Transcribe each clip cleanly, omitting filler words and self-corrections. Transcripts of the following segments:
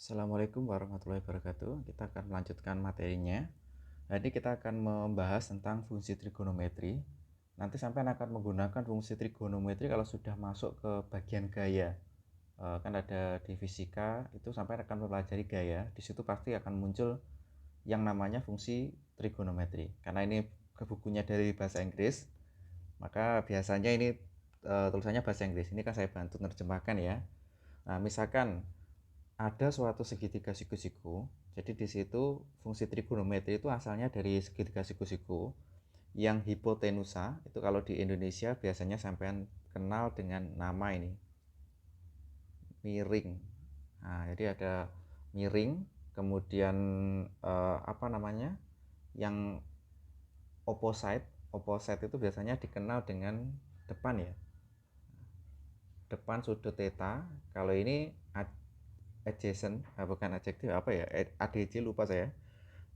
Assalamualaikum warahmatullahi wabarakatuh. Kita akan melanjutkan materinya. Jadi kita akan membahas tentang fungsi trigonometri. Nanti sampai akan menggunakan fungsi trigonometri kalau sudah masuk ke bagian gaya. Kan ada di fisika itu sampai akan mempelajari gaya. Di situ pasti akan muncul yang namanya fungsi trigonometri. Karena ini ke bukunya dari bahasa Inggris, maka biasanya ini tulisannya bahasa Inggris. Ini kan saya bantu menerjemahkan ya. Nah, misalkan ada suatu segitiga siku-siku. Jadi di situ fungsi trigonometri itu asalnya dari segitiga siku-siku yang hipotenusa. Itu kalau di Indonesia biasanya sampean kenal dengan nama ini, miring. Nah, jadi ada miring, kemudian apa namanya? Yang opposite. Opposite itu biasanya dikenal dengan depan ya. Depan sudut theta. Kalau ini adjacent, bukan adjektif apa ya, ADC lupa saya.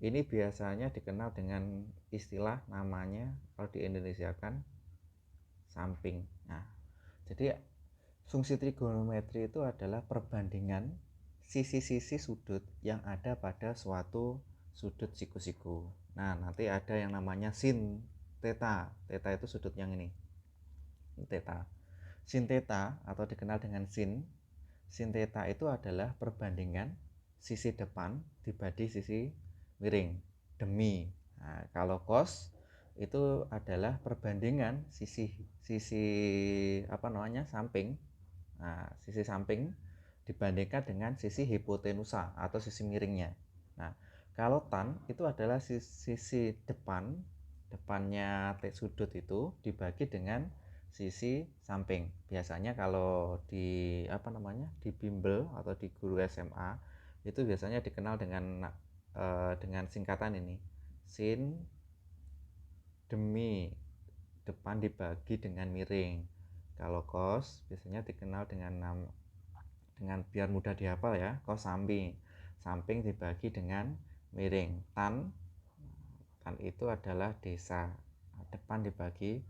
Ini biasanya dikenal dengan istilah namanya kalau di Indonesia kan samping. Nah, jadi fungsi trigonometri itu adalah perbandingan sisi-sisi sudut yang ada pada suatu sudut siku-siku. Nah, nanti ada yang namanya sin theta. Theta itu sudut yang ini. Theta. Sin theta atau dikenal dengan sin theta itu adalah perbandingan sisi depan dibanding sisi miring demi. Nah, kalau cos itu adalah perbandingan sisi sisi apa namanya samping. Nah, sisi samping dibandingkan dengan sisi hipotenusa atau sisi miringnya. Nah, kalau tan itu adalah sisi depannya sudut itu dibagi dengan sisi samping. Biasanya kalau di apa namanya di bimbel atau di guru SMA itu biasanya dikenal dengan singkatan ini, sin demi, depan dibagi dengan miring. Kalau cos biasanya dikenal dengan biar mudah dihafal ya, cos samping. Samping dibagi dengan miring. Tan itu adalah desa. Depan dibagi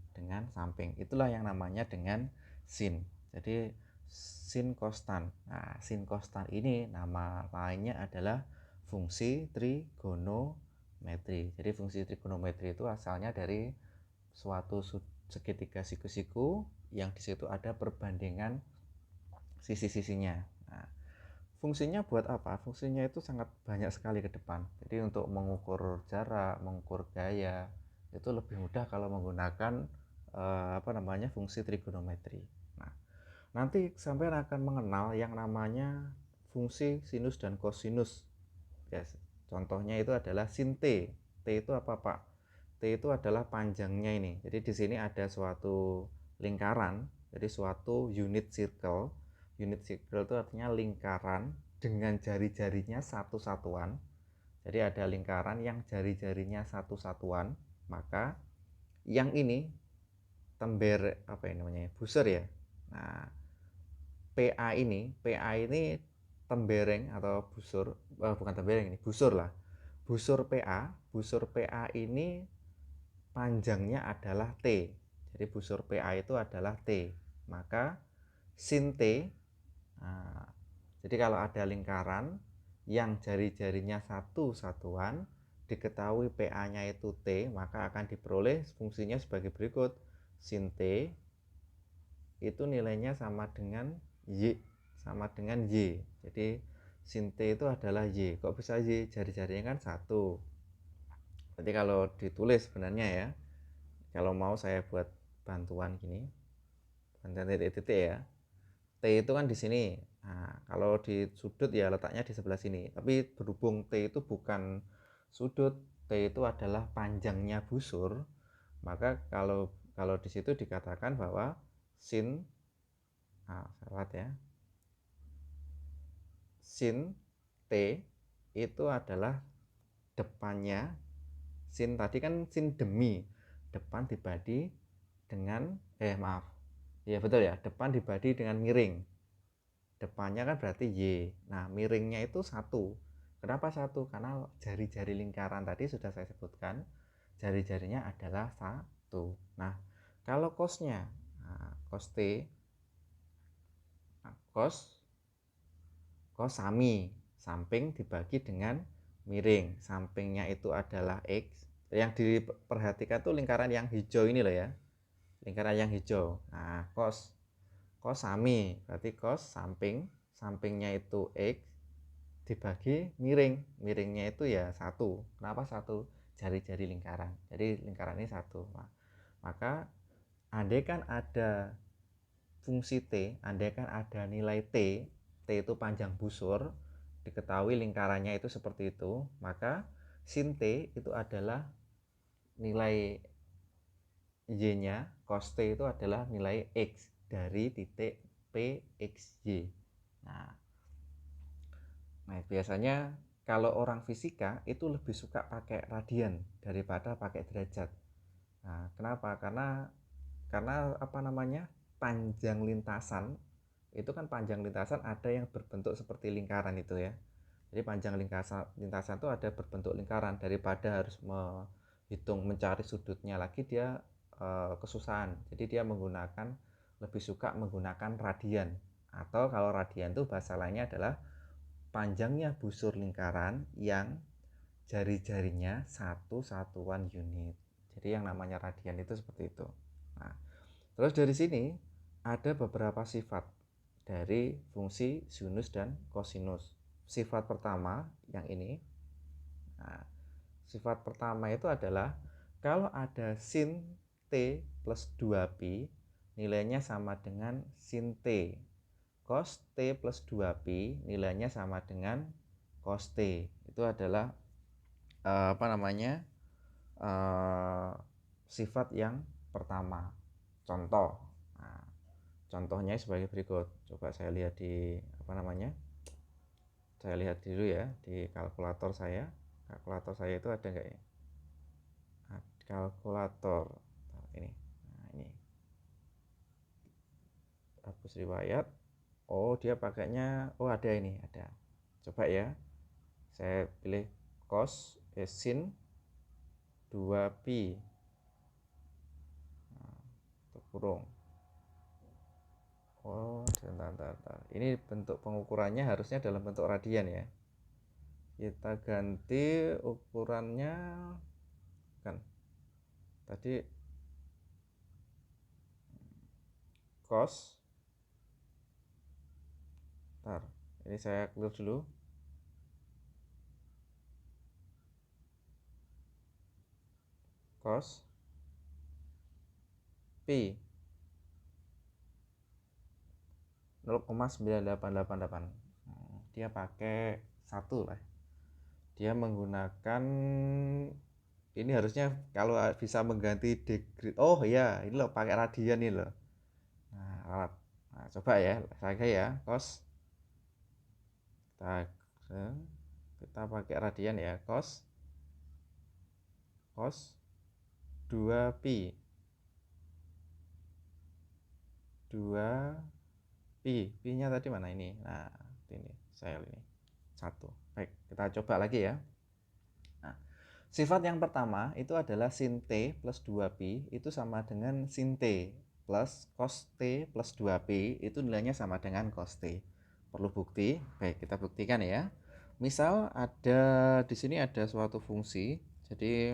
dengan samping. Itulah yang namanya dengan sin. Jadi sin kostan. Nah, sin kostan ini nama lainnya adalah fungsi trigonometri. Jadi fungsi trigonometri itu asalnya dari suatu segitiga siku-siku yang di situ ada perbandingan sisi-sisinya. Nah, fungsinya buat apa? Fungsinya itu sangat banyak sekali ke depan. Jadi untuk mengukur jarak, mengukur gaya, itu lebih mudah kalau menggunakan apa namanya fungsi trigonometri. Nah, nanti sampai akan mengenal yang namanya fungsi sinus dan kosinus. Yes. Contohnya itu adalah sin t. T itu apa, Pak? T itu adalah panjangnya ini. Jadi di sini ada suatu lingkaran, jadi suatu unit circle. Unit circle itu artinya lingkaran dengan jari-jarinya satu satuan. Jadi ada lingkaran yang jari-jarinya satu satuan, maka yang ini tember apa ini namanya? Busur ya. Nah, PA ini tembereng atau busur, bukan tembereng, ini busur lah. Busur PA ini panjangnya adalah T. Jadi busur PA itu adalah T. Maka sin T, nah, jadi kalau ada lingkaran yang jari-jarinya satu satuan, diketahui PA-nya itu T, maka akan diperoleh fungsinya sebagai berikut. Sin T itu nilainya sama dengan Y. Jadi sin T itu adalah Y. Kok bisa Y? Jari-jarinya kan satu. Jadi kalau ditulis sebenarnya ya, kalau mau saya buat bantuan gini, bantuan titik-titik ya. T itu kan di sini. Nah, kalau di sudut ya letaknya di sebelah sini. Tapi berhubung T itu bukan sudut, T itu adalah panjangnya busur, maka kalau di situ dikatakan bahwa sin, salah ya, sin T itu adalah depannya sin, tadi kan sin demi, depan dibagi dengan maaf ya, betul ya, depan dibagi dengan miring. Depannya kan berarti Y. Nah, miringnya itu satu. Kenapa satu? Karena jari-jari lingkaran tadi sudah saya sebutkan, jari-jarinya adalah satu. Nah, kalau cosnya, cos T, cos Cos sami, samping dibagi dengan miring. Sampingnya itu adalah X. Yang diperhatikan tuh lingkaran yang hijau ini loh ya. Lingkaran yang hijau. Nah, cos sami, berarti cos sampingnya itu X dibagi miring. Miringnya itu ya 1. Kenapa 1? Jari-jari lingkaran. Jadi lingkaran ini 1. Maka andaikan ada fungsi T, andaikan ada nilai T itu panjang busur, diketahui lingkarannya itu seperti itu, maka sin T itu adalah nilai Y-nya, cos T itu adalah nilai X dari titik PXY. Nah, biasanya kalau orang fisika itu lebih suka pakai radian daripada pakai derajat. Nah, kenapa? Karena apa namanya? Panjang lintasan itu kan panjang lintasan ada yang berbentuk seperti lingkaran itu ya. Jadi panjang lintasan itu ada berbentuk lingkaran, daripada harus mencari sudutnya lagi dia kesusahan. Jadi dia lebih suka menggunakan radian, atau kalau radian itu bahasa lainnya adalah panjangnya busur lingkaran yang jari-jarinya satu satuan unit. Jadi yang namanya radian itu seperti itu. Nah, terus dari sini ada beberapa sifat dari fungsi sinus dan kosinus. Sifat pertama yang ini. Nah, sifat pertama itu adalah kalau ada sin T plus 2pi, nilainya sama dengan sin T. Cos T plus 2pi, nilainya sama dengan cos T. Itu adalah sifat yang pertama. Contoh. Nah, contohnya sebagai berikut. Coba saya lihat saya lihat dulu ya di kalkulator saya. Kalkulator saya itu ada enggak ya? Kalkulator ini. Nah, ini hapus riwayat. Oh, dia pakainya, ada ini, ada. Coba ya, saya pilih cos sin 2pi, kurung. Oh, bentar. Ini bentuk pengukurannya harusnya dalam bentuk radian ya. Kita ganti ukurannya, kan tadi cos. Bentar, ini saya clear dulu. Cos pi 0,9888. Dia pakai 1 lah. Dia menggunakan ini, harusnya kalau bisa mengganti degree. Oh iya, ini loh pakai radian ini loh. Nah, coba ya, saya ya, cos. Kita pakai radian ya, cos 2pi 2pi nya tadi mana ini? Nah, ini saya ini 1. Baik, kita coba lagi ya. Nah, sifat yang pertama itu adalah sin T plus 2pi itu sama dengan sin T plus cos T plus 2pi, itu nilainya sama dengan cos T. Perlu bukti? Baik, kita buktikan ya. Misal di sini ada suatu fungsi. Jadi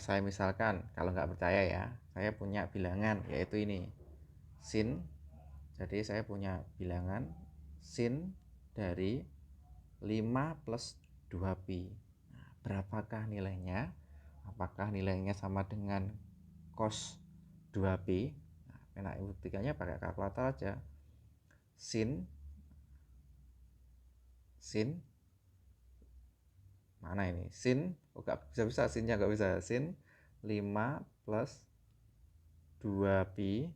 saya misalkan, kalau nggak percaya ya, saya punya bilangan yaitu ini sin. Jadi saya punya bilangan sin dari 5 plus 2pi. Nah, berapakah nilainya? Apakah nilainya sama dengan cos 2pi? Nah, buktikannya pakai kalkulator aja. Sin mana ini? Sin, nggak bisa, sinnya nggak bisa. Sin 5 plus 2pi.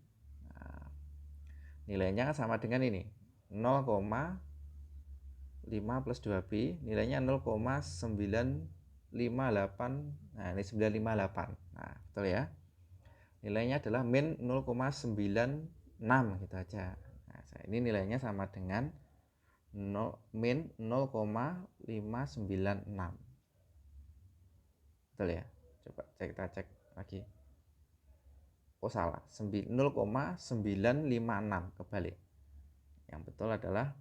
Nah, nilainya sama dengan ini 0,5 plus 2pi, nilainya 0,958. Nah, ini 958. Nah, betul ya. Nilainya adalah min 0,96 gitu aja. Nah, ini nilainya sama dengan min 0,596. Betul ya? Coba kita cek lagi. Oh salah, 0,956, kebalik. Yang betul adalah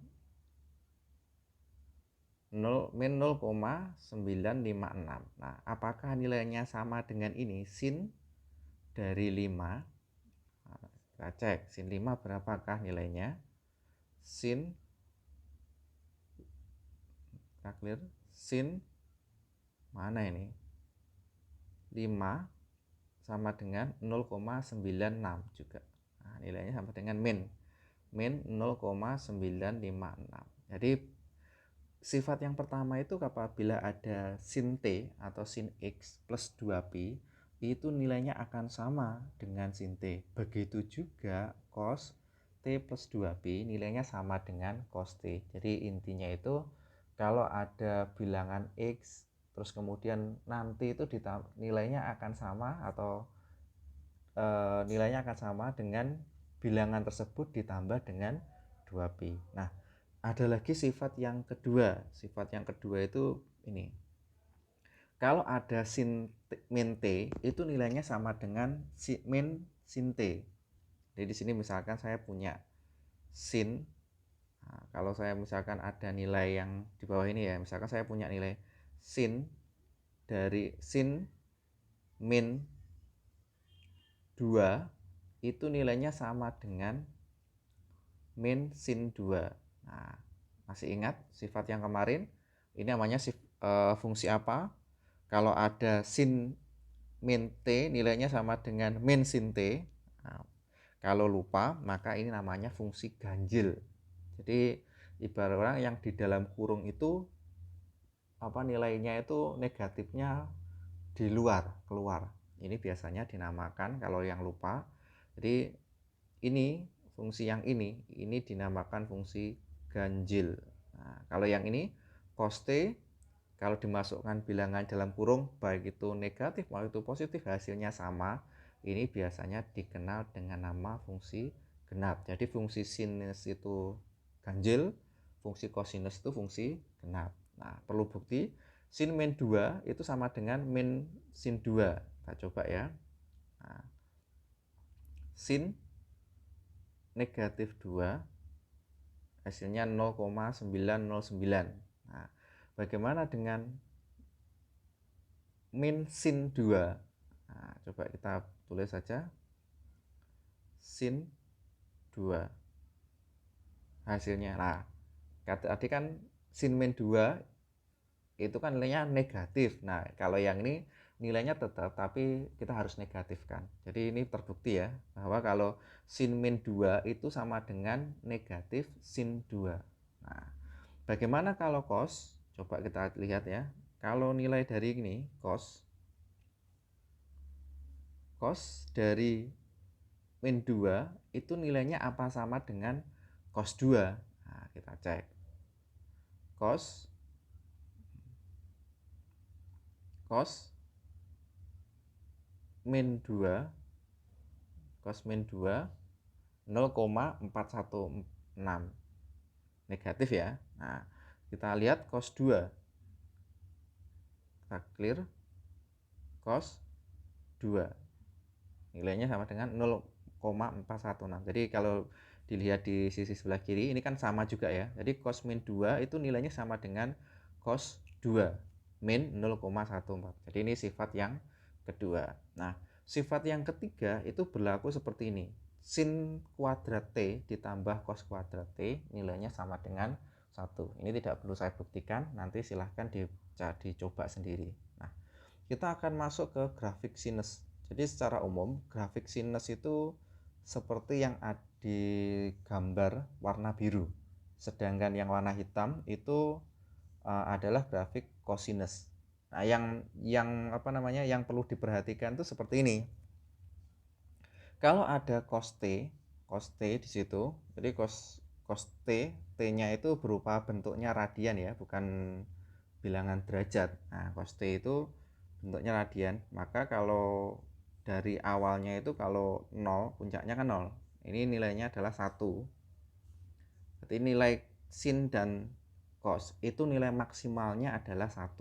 min 0,956. Nah, apakah nilainya sama dengan ini? Sin dari 5. Nah, kita cek sin 5 berapakah nilainya? Sin, kita clear. Sin mana ini? 5 sama dengan 0,96 juga. Nah, nilainya sama dengan min 0,956. Jadi sifat yang pertama itu apabila ada sin t atau sin x plus 2pi, itu nilainya akan sama dengan sin t. Begitu juga cos t plus 2pi nilainya sama dengan cos t. Jadi intinya itu kalau ada bilangan x terus kemudian nanti itu nilainya akan sama atau nilainya akan sama dengan bilangan tersebut ditambah dengan 2pi. Nah, ada lagi sifat yang kedua. Sifat yang kedua itu ini. Kalau ada min t, itu nilainya sama dengan min sin t. Jadi di sini misalkan saya punya sin. Nah, kalau saya misalkan ada nilai yang di bawah ini ya, misalkan saya punya nilai sin dari sin min 2 itu nilainya sama dengan min sin 2. Nah, masih ingat sifat yang kemarin? Ini namanya fungsi apa? Kalau ada sin min t nilainya sama dengan min sin t. Nah, kalau lupa maka ini namanya fungsi ganjil. Jadi ibarat orang yang di dalam kurung itu nilainya itu negatifnya di luar, keluar. Ini biasanya dinamakan kalau yang lupa. Jadi ini fungsi yang ini dinamakan fungsi ganjil. Nah, kalau yang ini cos t kalau dimasukkan bilangan dalam kurung baik itu negatif maupun itu positif hasilnya sama. Ini biasanya dikenal dengan nama fungsi genap. Jadi fungsi sinus itu ganjil, fungsi kosinus itu fungsi genap. Nah, perlu bukti sin min 2 itu sama dengan min sin 2. Kita coba ya. Nah, sin negatif 2 hasilnya 0,909. Nah, bagaimana dengan min sin 2? Nah, coba kita tulis saja sin 2 hasilnya. Nah, tadi kan sin min 2 itu kan nilainya negatif. Nah, kalau yang ini nilainya tetap tapi kita harus negatifkan. Jadi ini terbukti ya bahwa kalau sin min 2 itu sama dengan negatif sin 2. Nah, bagaimana kalau cos? Coba kita lihat ya. Kalau nilai dari ini cos dari min 2 itu nilainya apa sama dengan cos 2? Nah, kita cek. Cos min 2 0,416 negatif ya. Nah, kita lihat cos 2. Kita clear. Cos 2 nilainya sama dengan 0,416. Jadi kalau dilihat di sisi sebelah kiri ini kan sama juga ya. Jadi cos min 2 itu nilainya sama dengan cos 2 min 0,14. Jadi ini sifat yang kedua. Nah, sifat yang ketiga itu berlaku seperti ini. Sin kuadrat T ditambah cos kuadrat T nilainya sama dengan 1. Ini tidak perlu saya buktikan, nanti silahkan dicoba sendiri. Nah, kita akan masuk ke grafik sinus. Jadi secara umum grafik sinus itu seperti yang ada di gambar warna biru. Sedangkan yang warna hitam itu adalah grafik kosinus. Nah, yang perlu diperhatikan itu seperti ini. Kalau ada cos t di situ, jadi cos t-nya itu berupa bentuknya radian ya, bukan bilangan derajat. Nah, cos t itu bentuknya radian, maka kalau dari awalnya itu kalau 0, puncaknya kan 0. Ini nilainya adalah 1. Berarti nilai sin dan cos itu nilai maksimalnya adalah 1.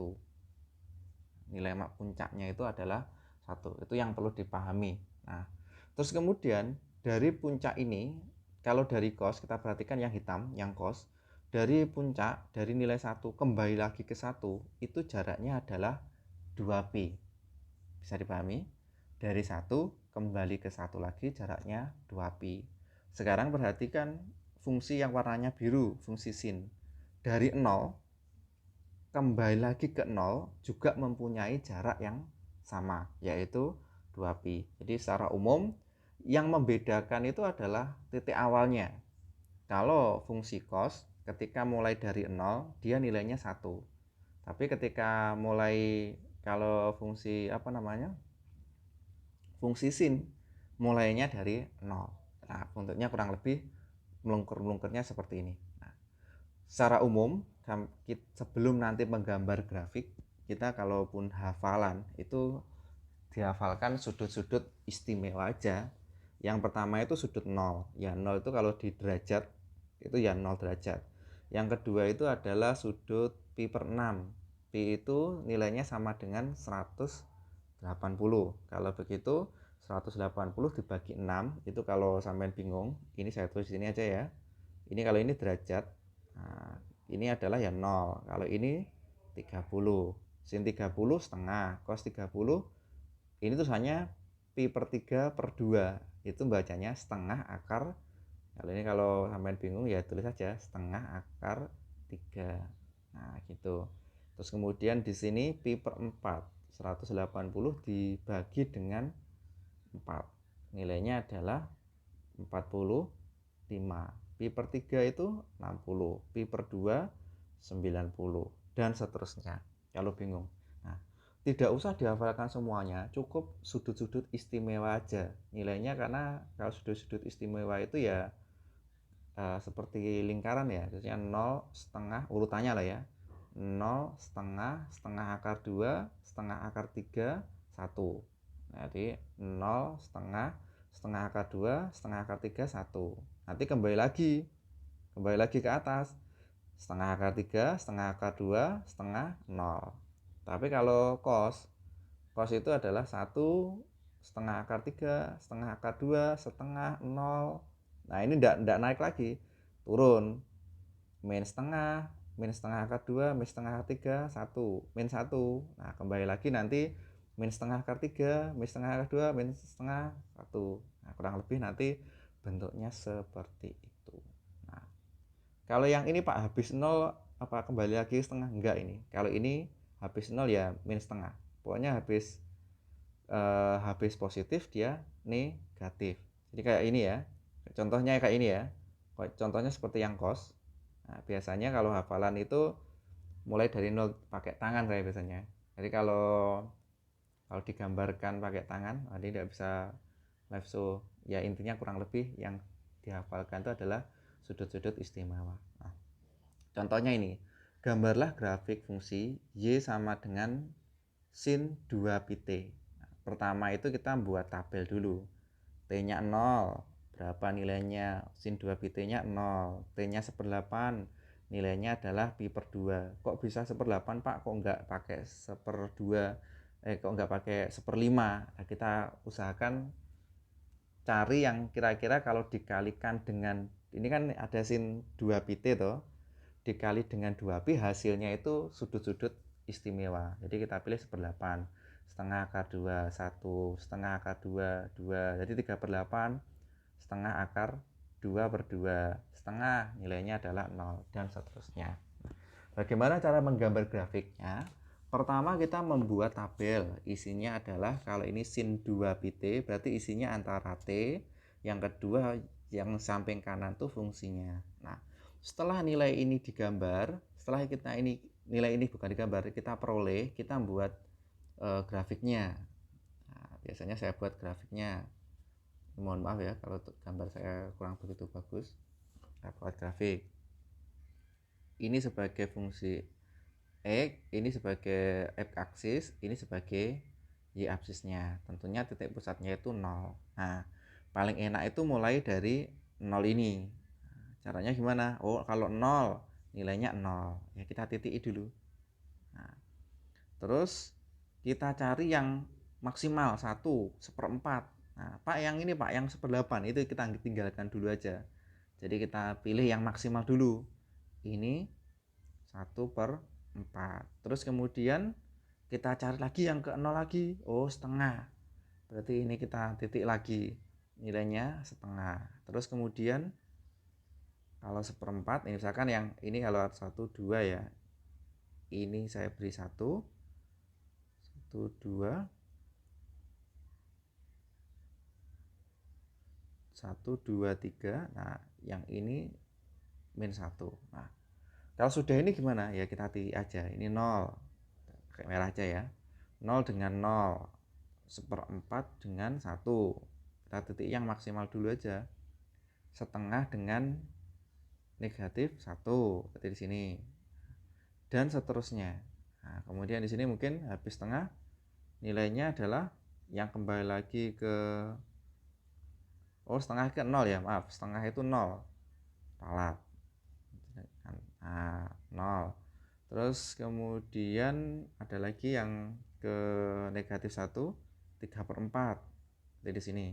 Nilai puncaknya itu adalah 1. Itu yang perlu dipahami. Nah, terus kemudian dari puncak ini, kalau dari cos kita perhatikan yang hitam, yang cos dari puncak, dari nilai 1 kembali lagi ke 1, itu jaraknya adalah 2pi. Bisa dipahami? Dari 1 kembali ke 1 lagi jaraknya 2pi. Sekarang perhatikan fungsi yang warnanya biru, fungsi sin. Dari 0 kembali lagi ke 0 juga mempunyai jarak yang sama, yaitu 2pi. Jadi secara umum yang membedakan itu adalah titik awalnya. Kalau fungsi cos ketika mulai dari 0 dia nilainya 1. Tapi ketika mulai kalau fungsi fungsi sin mulainya dari 0. Nah, bentuknya kurang lebih melungkur-melungkurnya seperti ini. Nah, secara umum sebelum nanti menggambar grafik, kita kalaupun hafalan itu dihafalkan sudut-sudut istimewa aja. Yang pertama itu sudut 0. Ya 0 itu kalau di derajat itu ya 0 derajat. Yang kedua itu adalah sudut pi per 6. Pi itu nilainya sama dengan 180. Kalau begitu 180 dibagi 6 itu kalau sampean bingung, ini saya tulis di sini aja ya. Ini kalau ini derajat. Nah, ini adalah ya 0. Kalau ini 30. Sin 30 setengah, cos 30 ini tulisannya pi per 3 per 2. Itu bacanya setengah akar. Kalau sampean bingung ya tulis saja setengah akar 3. Nah, gitu. Terus kemudian di sini pi per 4. 180 dibagi dengan 4. Nilainya adalah 45. Pi per 3 itu 60. Pi per 2 90 dan seterusnya. Kalau bingung. Nah, tidak usah dihafalkan semuanya, cukup sudut-sudut istimewa aja nilainya, karena kalau sudut-sudut istimewa itu ya seperti lingkaran ya, biasanya 0 setengah urutannya lah ya, 0 setengah, setengah akar 2, setengah akar 3, 1. Jadi 0 setengah, setengah akar 2, setengah akar 3, 1. Nanti kembali lagi ke atas, setengah akar 3, setengah akar 2, setengah 0. Tapi kalau cos itu adalah 1 setengah akar 3, setengah akar 2, setengah 0. Nah, ini enggak naik lagi, turun, min setengah akar 2, min setengah akar 3, 1, min 1. Nah, kembali lagi nanti min setengah akar 3, min setengah akar 2, min setengah 1. Nah, kurang lebih nanti bentuknya seperti itu. Nah, kalau yang ini Pak habis 0 apa kembali lagi setengah? Enggak ini. Kalau ini habis 0 ya min setengah. Pokoknya habis positif dia negatif. Jadi kayak ini ya. Contohnya kayak ini ya. Contohnya seperti yang cos. Nah, biasanya kalau hafalan itu mulai dari 0 pakai tangan saya biasanya. Jadi kalau digambarkan pakai tangan, ini tidak bisa live show. Ya intinya kurang lebih yang dihafalkan itu adalah sudut-sudut istimewa. Nah, contohnya ini. Gambarlah grafik fungsi y sama dengan sin 2 pi t. Pertama itu kita buat tabel dulu. T-nya 0, berapa nilainya? Sin 2 pi T-nya 0. T-nya 1/8, nilainya adalah pi per 2. Kok bisa 1/8 Pak? Kok enggak pakai 1/2? Kok enggak pakai 1/5? Nah, kita usahakan cari yang kira-kira kalau dikalikan dengan, ini kan ada sin 2 pi T toh, dikali dengan 2pi hasilnya itu sudut-sudut istimewa. Jadi kita pilih 1/8, setengah akar 2, 1, setengah akar 2, 2. Jadi 3/8, setengah akar 2 per 2, setengah nilainya adalah 0 dan seterusnya. Bagaimana cara menggambar grafiknya? Pertama kita membuat tabel. Isinya adalah kalau ini sin 2 pi t berarti isinya antara t. Yang kedua yang samping kanan tuh fungsinya. Nah, setelah nilai ini digambar, setelah kita nilai ini bukan digambar, kita peroleh, kita buat grafiknya. Nah, biasanya saya buat grafiknya. Mohon maaf ya kalau gambar saya kurang begitu bagus. Saya buat grafik. Ini sebagai fungsi X, ini sebagai X aksis, ini sebagai Y aksisnya. Tentunya titik pusatnya itu 0. Nah, paling enak itu mulai dari 0 ini. Caranya gimana? Oh, kalau 0 nilainya 0. Ya kita titiki dulu. Nah, terus kita cari yang maksimal 1/4. Nah, Pak yang ini Pak, yang 1/8 itu kita tinggalkan dulu aja. Jadi kita pilih yang maksimal dulu. ini 1/4. Terus kemudian kita cari lagi yang ke 0 lagi. Oh, setengah. Berarti ini kita titik lagi. Nilainya setengah. Terus kemudian kalau 1/4, ini misalkan yang ini kalau 1, 2 ya. Ini saya beri 1, 2, 1, 2, 3. Nah, yang ini -1. Nah, kalau sudah ini gimana? Ya kita titik aja. Ini 0. Pakai merah aja ya. 0 dengan 0. 1/4 dengan 1. Kita titik yang maksimal dulu aja. Setengah dengan -1. Berarti di sini. Dan seterusnya. Nah, kemudian di sini mungkin habis setengah, nilainya adalah yang kembali lagi ke setengah ke 0 ya, maaf, setengah itu 0. Salah. Nah, 0. Terus kemudian ada lagi yang ke -1, 3/4. Jadi di sini.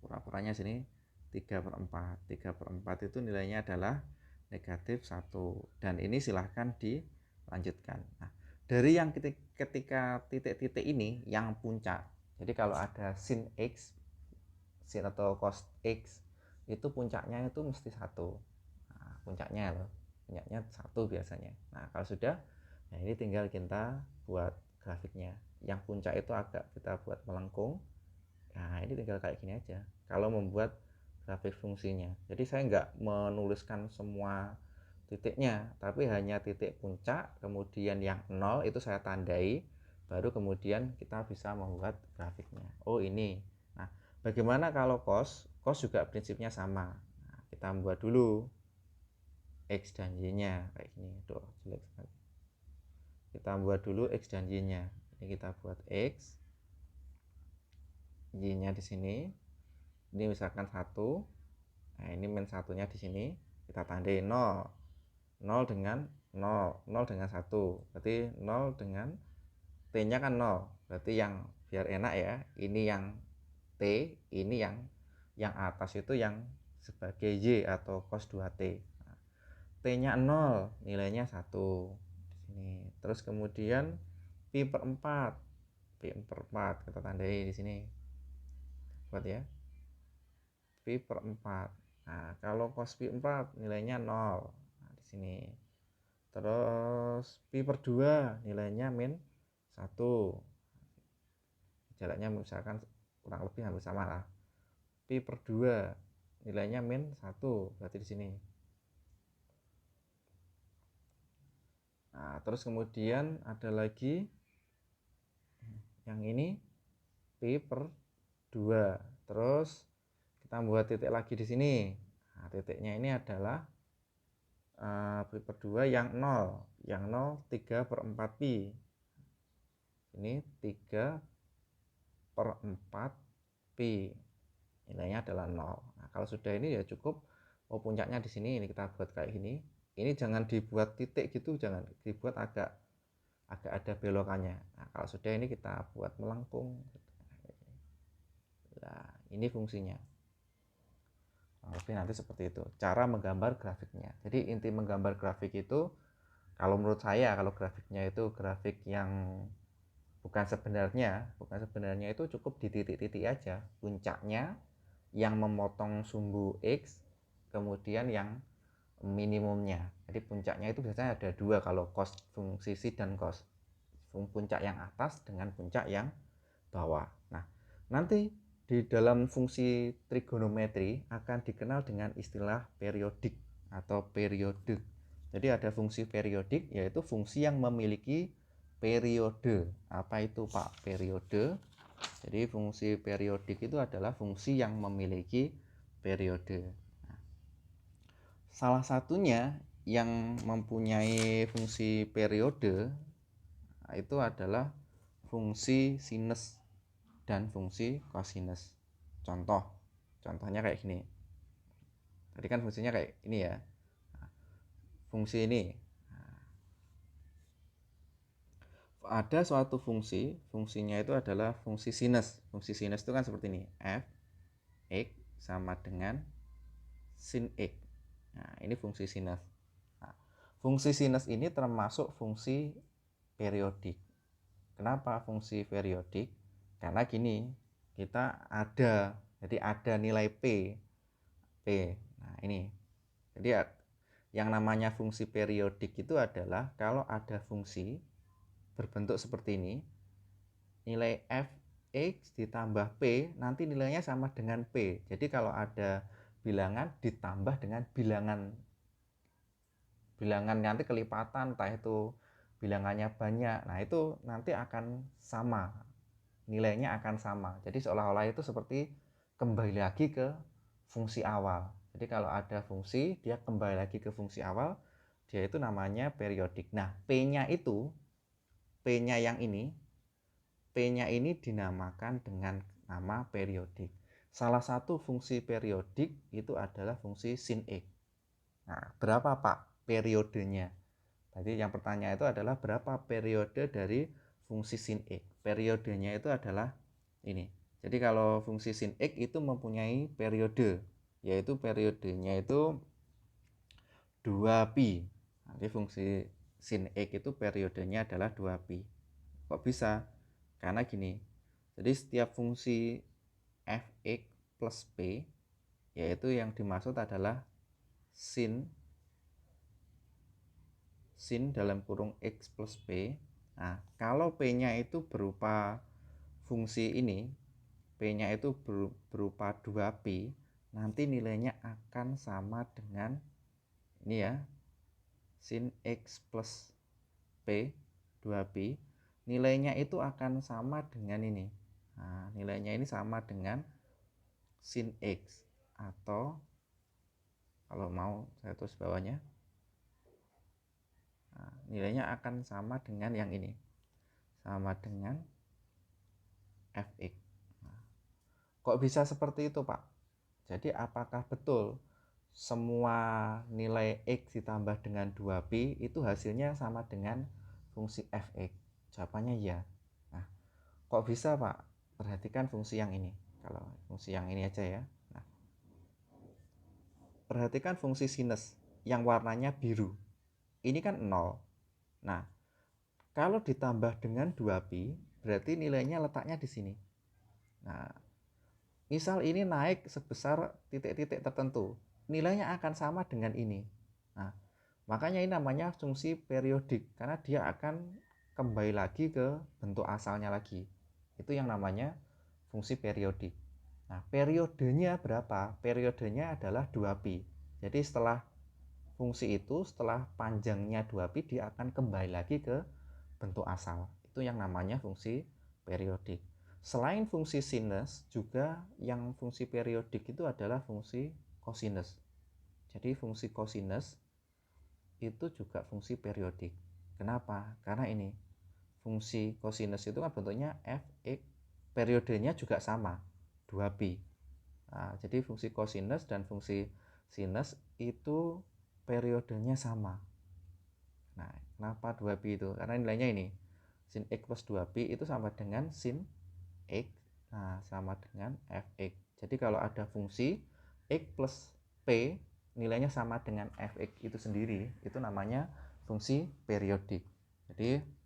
Pura-puranya sini 3/4. 3/4 itu nilainya adalah -1. Dan ini silahkan dilanjutkan. Nah, dari yang ketika titik-titik ini yang puncak. Jadi kalau ada sin X, sin atau cos X, itu puncaknya itu mesti 1. Nah, puncaknya loh. Puncaknya 1 biasanya. Nah, kalau sudah, nah ini tinggal kita buat grafiknya. Yang puncak itu agak kita buat melengkung. Nah, ini tinggal kayak gini aja. Kalau membuat grafik fungsinya. Jadi saya nggak menuliskan semua titiknya, tapi hanya titik puncak, kemudian yang 0 itu saya tandai, baru kemudian kita bisa membuat grafiknya. Oh, ini. Nah, bagaimana kalau cos? Cos juga prinsipnya sama. Nah, kita membuat dulu X dan Y-nya kayak gini. Tuh, jelek sekali. Kita buat dulu X dan Y-nya. Ini kita buat X, Y-nya di sini. Ini misalkan 1. Nah, ini -1-nya di sini. Kita tandai 0. 0 dengan 0. 0 dengan 1. Berarti 0 dengan T-nya kan 0. Berarti yang biar enak ya, ini yang T, ini yang atas itu yang sebagai Y atau cos 2T. Nah, T-nya 0, nilainya 1 di sini. Terus kemudian pi/4. Pi/4 kita tandai di sini. Buat ya. Pi/4. Nah, kalau cos pi/4 nilainya 0. Nah, di sini. Terus pi/2 nilainya -1. Jaraknya misalkan kurang lebih hampir sama lah. Pi/2 nilainya -1, berarti di sini. Nah, terus kemudian ada lagi yang ini pi/2. Terus kita buat titik lagi di sini. Nah, titiknya ini adalah pi/2 yang 0. Yang 0 3/4 pi. Ini 3/4 pi. Nilainya adalah 0. Nah, kalau sudah ini ya cukup. Oh, puncaknya di sini, ini kita buat kayak gini. Ini jangan dibuat titik gitu, jangan dibuat agak ada belokannya. Nah, kalau sudah ini kita buat melengkung. Nah, ini fungsinya. Lebih nanti seperti itu. Cara menggambar grafiknya. Jadi inti menggambar grafik itu, kalau menurut saya, kalau grafiknya itu grafik yang bukan sebenarnya itu cukup di titik-titik aja. Puncaknya yang memotong sumbu X, kemudian yang minimumnya. Jadi puncaknya itu biasanya ada 2 kalau cos fungsi sin dan cos. Puncak yang atas dengan puncak yang bawah. Nah, nanti di dalam fungsi trigonometri akan dikenal dengan istilah periodik atau periode. Jadi ada fungsi periodik, yaitu fungsi yang memiliki periode. Apa itu Pak periode? Jadi fungsi periodik itu adalah fungsi yang memiliki periode. Nah, salah satunya yang mempunyai fungsi periode itu adalah fungsi sinus dan fungsi kosinus. Contohnya kayak gini. Tadi kan fungsinya kayak ini ya. Fungsi ini. Ada suatu fungsinya itu adalah fungsi sinus. Fungsi sinus itu kan seperti ini. F X sama dengan sin X. Nah, ini fungsi sinus. Nah, fungsi sinus ini termasuk fungsi periodik. Kenapa fungsi periodik? Karena gini, kita ada, jadi ada nilai P. Nah, ini. Jadi yang namanya fungsi periodik itu adalah kalau ada fungsi berbentuk seperti ini, nilai f(x) ditambah p nanti nilainya sama dengan p. Jadi kalau ada bilangan ditambah dengan bilangan nanti kelipatan, entah itu bilangannya banyak, nah itu nanti akan sama, nilainya akan sama. Jadi seolah-olah itu seperti kembali lagi ke fungsi awal. Jadi kalau ada fungsi dia kembali lagi ke fungsi awal, dia itu namanya periodik. Nah, p-nya yang ini, P-nya ini dinamakan dengan nama periodik. Salah satu fungsi periodik itu adalah fungsi sin X. Nah, berapa Pak periodenya? Tadi yang pertanyaan itu adalah berapa periode dari fungsi sin X. Periodenya itu adalah ini. Jadi kalau fungsi sin X itu mempunyai periode, yaitu periodenya itu 2pi. Nanti fungsi sin X itu periodenya adalah 2pi. Kok bisa? Karena gini, jadi setiap fungsi f(x) plus p, yaitu yang dimaksud adalah sin dalam kurung x plus p. Nah, kalau p-nya itu berupa fungsi ini, p-nya itu berupa 2pi, nanti nilainya akan sama dengan ini ya, sin x plus p 2pi, nilainya itu akan sama dengan ini. Nah, nilainya ini sama dengan sin x, atau kalau mau saya tulis bawahnya, nah, nilainya akan sama dengan yang ini, sama dengan fx. Nah, kok bisa seperti itu Pak? Jadi apakah betul semua nilai x ditambah dengan 2pi itu hasilnya sama dengan fungsi fx? Jawabannya ya. Nah, kok bisa Pak? Perhatikan fungsi yang ini. Kalau fungsi yang ini aja ya. Nah, perhatikan fungsi sinus yang warnanya biru. Ini kan 0. Nah, kalau ditambah dengan 2pi, berarti nilainya letaknya di sini. Nah, misal ini naik sebesar titik-titik tertentu, nilainya akan sama dengan ini. Nah, makanya ini namanya fungsi periodik, karena dia akan kembali lagi ke bentuk asalnya lagi. Itu yang namanya fungsi periodik. Nah, periodenya berapa? Periodenya adalah 2pi. Jadi setelah fungsi itu, setelah panjangnya 2pi, dia akan kembali lagi ke bentuk asal. Itu yang namanya fungsi periodik. Selain fungsi sinus, juga yang fungsi periodik itu adalah fungsi kosinus. Jadi fungsi kosinus itu juga fungsi periodik. Kenapa? Karena ini fungsi kosinus itu kan bentuknya fx, periodenya juga sama, 2pi. Nah, jadi fungsi kosinus dan fungsi sinus itu periodenya sama. Nah, kenapa 2pi itu? Karena nilainya ini, sin x plus 2pi itu sama dengan sin x, nah sama dengan fx. Jadi kalau ada fungsi x plus p nilainya sama dengan fx itu sendiri, itu namanya fungsi periodik. Jadi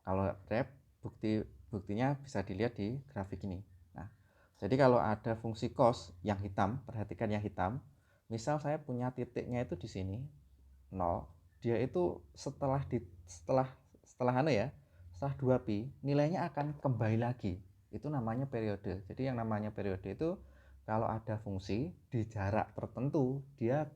kalau rep, buktinya bisa dilihat di grafik ini. Nah, jadi kalau ada fungsi cos yang hitam, perhatikan yang hitam, misal saya punya titiknya itu di sini 0, dia itu setelah setelah 2pi nilainya akan kembali lagi. Itu namanya periode. Jadi yang namanya periode itu kalau ada fungsi di jarak tertentu, dia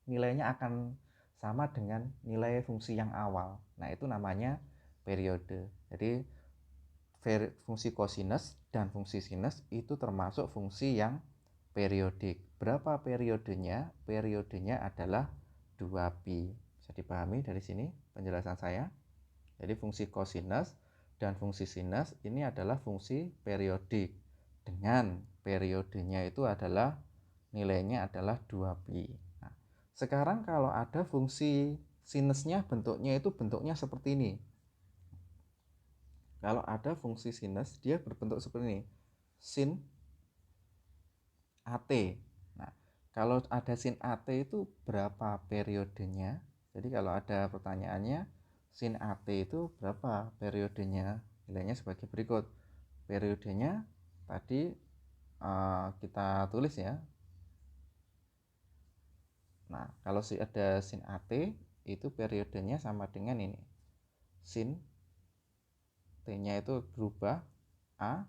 nilainya akan sama dengan nilai fungsi yang awal. Nah, itu namanya periode. Jadi fungsi kosinus dan fungsi sinus itu termasuk fungsi yang periodik. Berapa periodenya? Periodenya adalah 2pi. Bisa dipahami dari sini penjelasan saya. Jadi fungsi kosinus dan fungsi sinus ini adalah fungsi periodik dengan periodenya itu adalah nilainya adalah 2pi. Nah, sekarang kalau ada fungsi sinusnya bentuknya seperti ini. Kalau ada fungsi sinus dia berbentuk seperti ini, sin AT. Nah, Kalau ada sin AT itu berapa periodenya? Jadi kalau ada pertanyaannya sin AT itu berapa periodenya? Nilainya sebagai berikut. Periodenya tadi kita tulis ya. Nah, kalau ada sin AT itu periodenya sama dengan ini. Sin T-nya itu berubah A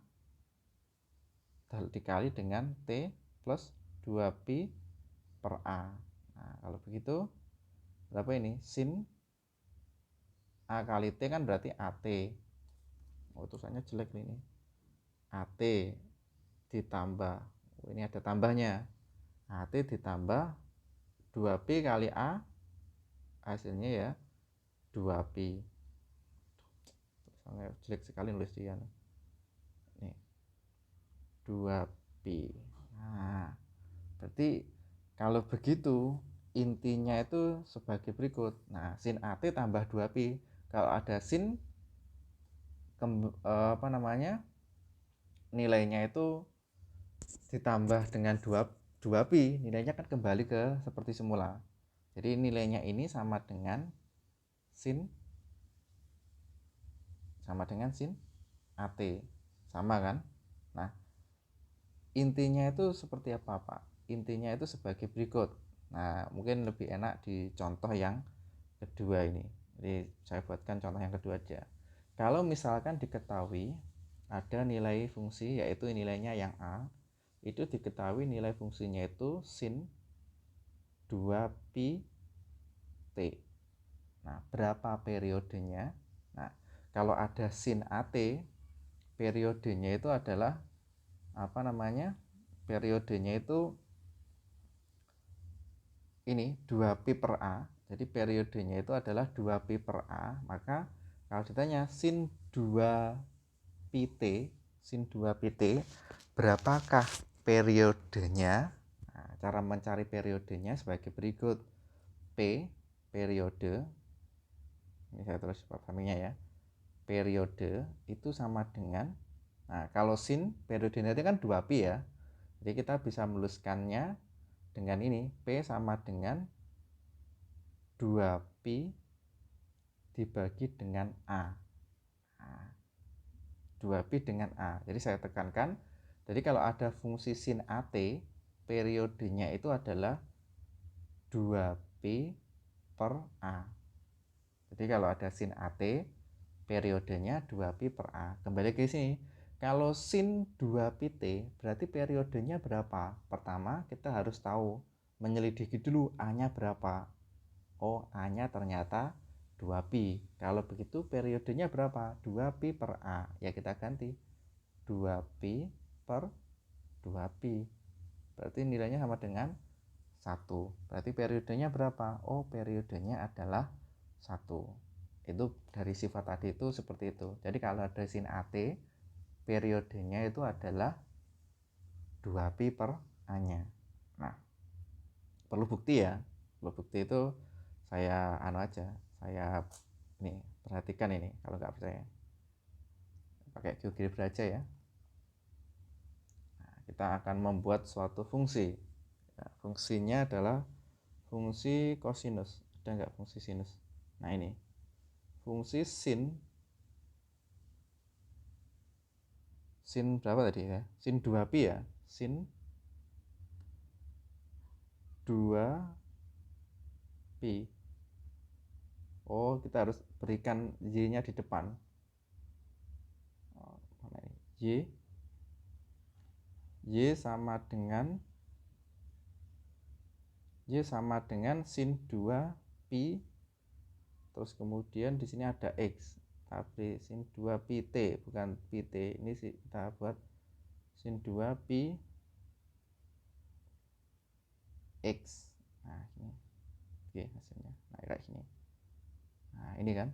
dikali dengan T plus 2pi per A. Nah, kalau begitu berapa ini? Sin A kali T kan berarti AT. Oh, tulisannya jelek ini. AT ditambah, ini ada tambahnya. AT ditambah 2pi kali A, hasilnya ya 2pi. Tulisannya jelek sekali nulis dia. Nih, 2pi. Nah, berarti kalau begitu intinya itu sebagai berikut. Nah, sin AT tambah 2pi. Kalau ada sin nilainya itu ditambah dengan 2pi, nilainya kan kembali ke seperti semula. Jadi nilainya ini sama dengan sin AT. Sama kan? Nah, intinya itu seperti apa, Pak? Intinya itu sebagai berikut. Nah, mungkin lebih enak di contoh yang kedua ini. Jadi saya buatkan contoh yang kedua aja. Kalau misalkan diketahui ada nilai fungsi, yaitu nilainya yang A, itu diketahui nilai fungsinya itu sin 2pi T. Nah, berapa periodenya? Nah, kalau ada sin AT, periodenya itu adalah periodenya itu ini 2pi per A. Jadi periodenya itu adalah 2pi per A. Maka kalau ditanya sin 2pi T, berapakah periodenya? Nah, cara mencari periodenya sebagai berikut. P periode, ini saya tulis programnya ya. Periode itu sama dengan, nah kalau sin periodenya itu kan 2pi ya. Jadi kita bisa menuliskannya dengan ini, P sama dengan 2pi dibagi dengan A. Nah, 2pi dengan A. Jadi saya tekankan, jadi kalau ada fungsi sin AT, periodenya itu adalah 2pi per A. Jadi kalau ada sin AT, periodenya 2pi per A. Kembali ke sini, kalau sin 2pi T, berarti periodenya berapa? Pertama, kita harus tahu, menyelidiki dulu A-nya berapa. Oh, A-nya ternyata 2pi. Kalau begitu periodenya berapa? 2pi per A. Ya kita ganti 2pi per 2pi. Berarti nilainya sama dengan 1. Berarti periodenya berapa? Oh, periodenya adalah 1. Itu dari sifat tadi itu seperti itu. Jadi kalau ada sin AT, periodenya itu adalah 2pi per A-nya. Nah, perlu bukti ya. Perlu bukti itu saya saya ini perhatikan ini kalau nggak percaya. Pakai GeoGebra aja ya. Nah, kita akan membuat suatu fungsi. Ya, fungsinya adalah fungsi kosinus. Ada nggak fungsi sinus? Nah, ini. Fungsi sin berapa tadi ya? Sin 2pi ya. Sin 2pi. Oh, kita harus berikan y-nya di depan. Mana ini? Y sama dengan sin 2pi. Terus kemudian di sini ada x. Tapi sin 2pi T, bukan pi T. Ini kita buat sin 2pi x. Nah, ini. Oke, hasilnya. Nah, kayak gini. Nah, ini kan.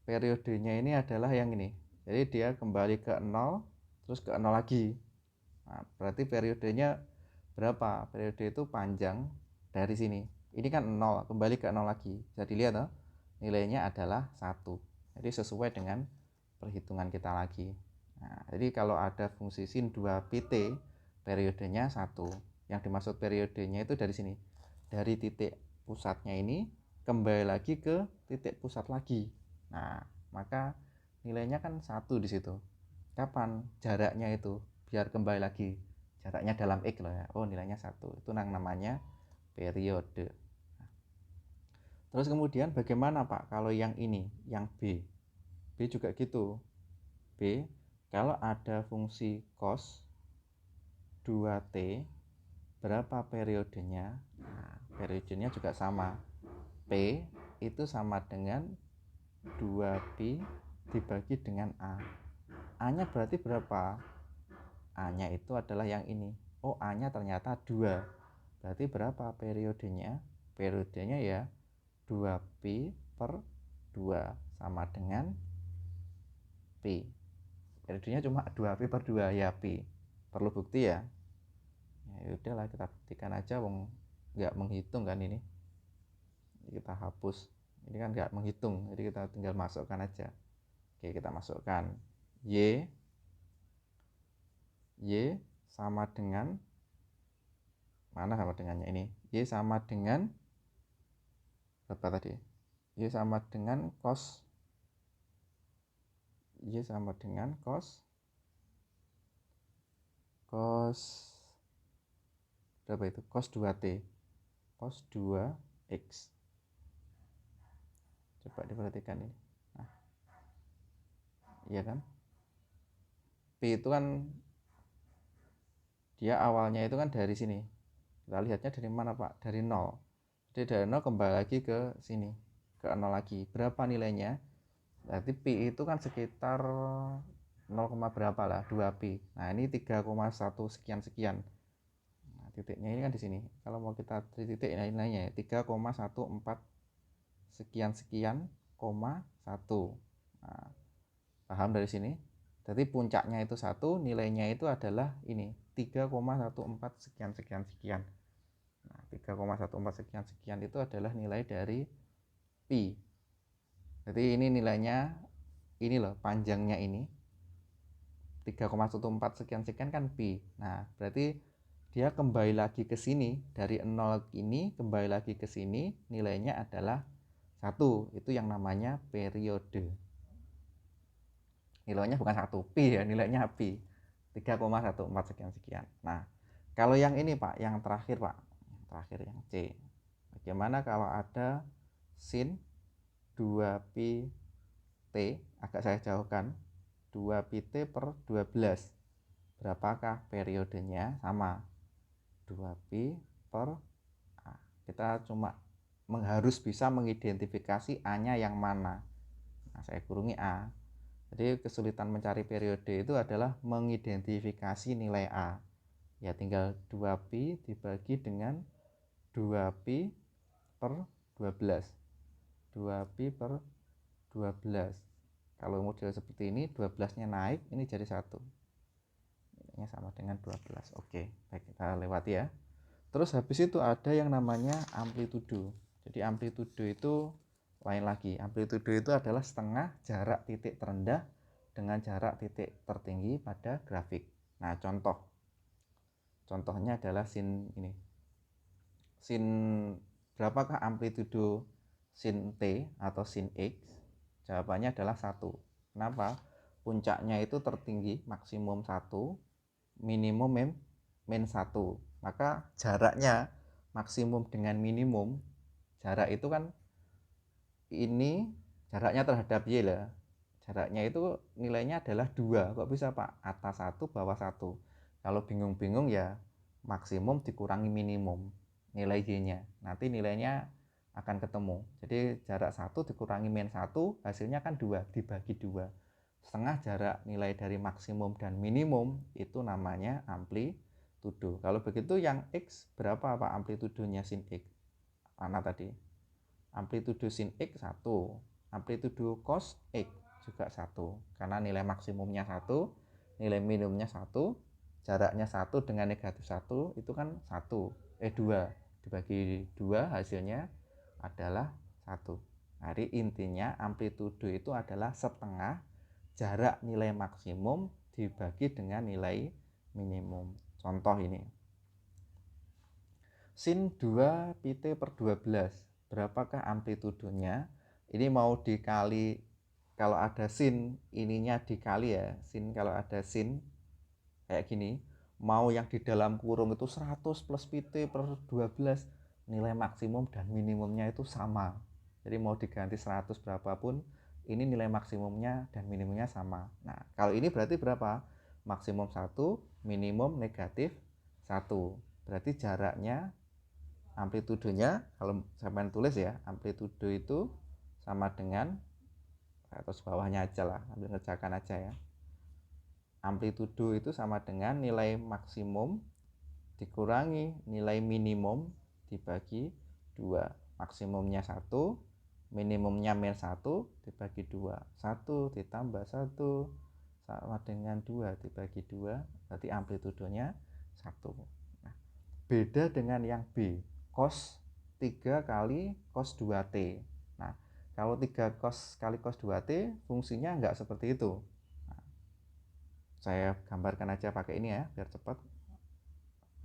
Periodenya ini adalah yang ini. Jadi dia kembali ke 0, terus ke 0 lagi. Nah, berarti periodenya berapa? Periode itu panjang dari sini. Ini kan 0, kembali ke 0 lagi. Bisa dilihat toh? Nilainya adalah 1. Jadi sesuai dengan perhitungan kita lagi. Nah, jadi kalau ada fungsi sin 2pi T, periodenya 1. Yang dimaksud periodenya itu dari sini. Dari titik pusatnya ini kembali lagi ke titik pusat lagi. Nah, maka nilainya kan 1 di situ. Kapan jaraknya itu biar kembali lagi? Jaraknya dalam X loh ya. Oh, nilainya 1. Itu namanya periode. Terus kemudian bagaimana Pak kalau yang ini, yang B? B juga gitu. B, kalau ada fungsi cos 2T, berapa periodenya? Nah, periodenya juga sama. P itu sama dengan 2pi dibagi dengan A. A-nya berarti berapa? A-nya itu adalah yang ini. Oh, A-nya ternyata 2. Berarti berapa periodenya? Periodenya ya 2pi per 2 sama dengan Pi. Periodenya cuma 2pi per 2 ya Pi. Perlu bukti ya? Ya udahlah kita buktikan aja, wong nggak menghitung kan ini. Kita hapus. Ini kan nggak menghitung, jadi kita tinggal masukkan aja. Oke, kita masukkan Y sama dengan, mana sama dengannya ini? Y sama dengan berapa tadi? Y sama dengan cos berapa itu? Cos 2T. Cos 2X. Coba diperhatikan ini. Nah, iya kan? P itu kan dia awalnya itu kan dari sini. Kita lihatnya dari mana Pak? Dari 0. Jadi dari 0 kembali lagi ke sini, ke 0 lagi. Berapa nilainya? Berarti Pi itu kan sekitar 0, berapa lah, 2pi. Nah, ini 3,1 sekian-sekian. Nah, titiknya ini kan di sini. Kalau mau kita titik nilainya 3,14 sekian-sekian, 1. Nah, paham dari sini? Jadi puncaknya itu 1, nilainya itu adalah ini, 3,14 sekian-sekian-sekian. Nah, 3,14 sekian-sekian itu adalah nilai dari Pi. Jadi ini nilainya, ini loh panjangnya ini 3,14 sekian-sekian kan Pi. Nah, berarti dia kembali lagi ke sini, dari 0 ini kembali lagi ke sini, nilainya adalah 1. Itu yang namanya periode. Nilainya bukan 1 pi ya, nilainya pi 3,14 sekian-sekian. Nah, kalau yang ini Pak, yang terakhir Pak, yang terakhir yang C. Bagaimana kalau ada sin 2pi T, agak saya jauhkan, 2pi T per 12. Berapakah periodenya? Sama, 2pi per A. Kita cuma harus bisa mengidentifikasi A-nya yang mana. Nah, saya kurungi A. Jadi kesulitan mencari periode itu adalah mengidentifikasi nilai A. Ya tinggal 2pi dibagi dengan 2pi per 12. 2pi per 12. Kalau model seperti ini 12-nya naik, ini jadi 1. Ini sama dengan 12. Oke, baik, kita lewati ya. Terus habis itu ada yang namanya amplitudo. Jadi amplitudo itu lain lagi. Amplitudo itu adalah setengah jarak titik terendah dengan jarak titik tertinggi pada grafik. Nah, contohnya adalah sin ini. Sin berapakah amplitudo sin T atau sin X? Jawabannya adalah 1. Kenapa? Puncaknya itu tertinggi maksimum 1, minimum min 1. Maka jaraknya maksimum dengan minimum, jarak itu kan ini jaraknya terhadap Y lah. Jaraknya itu nilainya adalah 2. Kok bisa Pak? Atas 1, bawah 1. Kalau bingung-bingung ya maksimum dikurangi minimum nilai Y-nya. Nanti nilainya akan ketemu. Jadi jarak 1 dikurangi min 1, hasilnya kan 2, dibagi 2. Setengah jarak nilai dari maksimum dan minimum itu namanya amplitudo. Kalau begitu yang X berapa Pak amplitudonya sin X? Mana tadi? Amplitudo sin X 1. Amplitudo cos X juga 1. Karena nilai maksimumnya 1, nilai minimumnya 1, jaraknya 1 dengan negatif 1 itu kan 2. Dibagi 2 hasilnya adalah 1. Jadi intinya amplitudo itu adalah setengah jarak nilai maksimum dibagi dengan nilai minimum. Contoh ini. sin 2 pi T per 12. Berapakah amplitudonya? Ini mau dikali, kalau ada sin ininya dikali ya. Sin, kalau ada sin kayak gini, mau yang di dalam kurung itu 100 plus pi T per 12, nilai maksimum dan minimumnya itu sama. Jadi mau diganti 100 berapapun, ini nilai maksimumnya dan minimumnya sama. Nah, kalau ini berarti berapa? Maksimum 1, minimum negatif 1. Berarti jaraknya, amplitudenya, kalau saya pengen tulis ya, amplitudo itu sama dengan, atau bawahnya aja lah, ambil ngerjakan aja ya. Amplitudo itu sama dengan nilai maksimum dikurangi nilai minimum dibagi 2. Maksimumnya 1, minimumnya min 1 dibagi 2. 1 ditambah 1 sama dengan 2 dibagi 2, berarti amplitudonya 1. Nah, beda dengan yang B, cos 3 kali cos 2T. Nah, kalau 3 cos kali cos 2T fungsinya enggak seperti itu. Nah, saya gambarkan aja pakai ini ya biar cepat.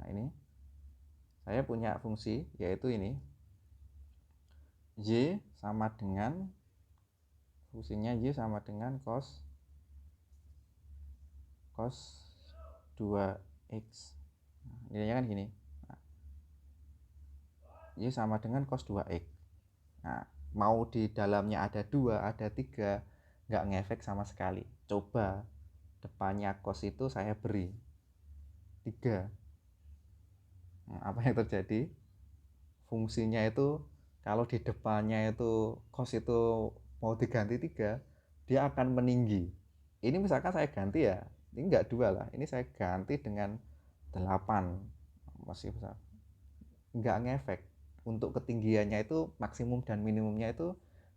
Nah, ini saya punya fungsi yaitu ini, y sama dengan, fungsinya y sama dengan cos 2x. Nah, nilainya kan gini. Nah, y sama dengan cos 2x. Nah, mau di dalamnya ada 2, ada 3, nggak ngefek sama sekali. Coba depannya cos itu saya beri 3. Nah, apa yang terjadi? Fungsinya itu kalau di depannya itu cos itu mau diganti 3, dia akan meninggi. Ini misalkan saya ganti ya, ini enggak 2 lah, ini saya ganti dengan 8, masih besar, enggak ngefek. Untuk ketinggiannya itu maksimum dan minimumnya itu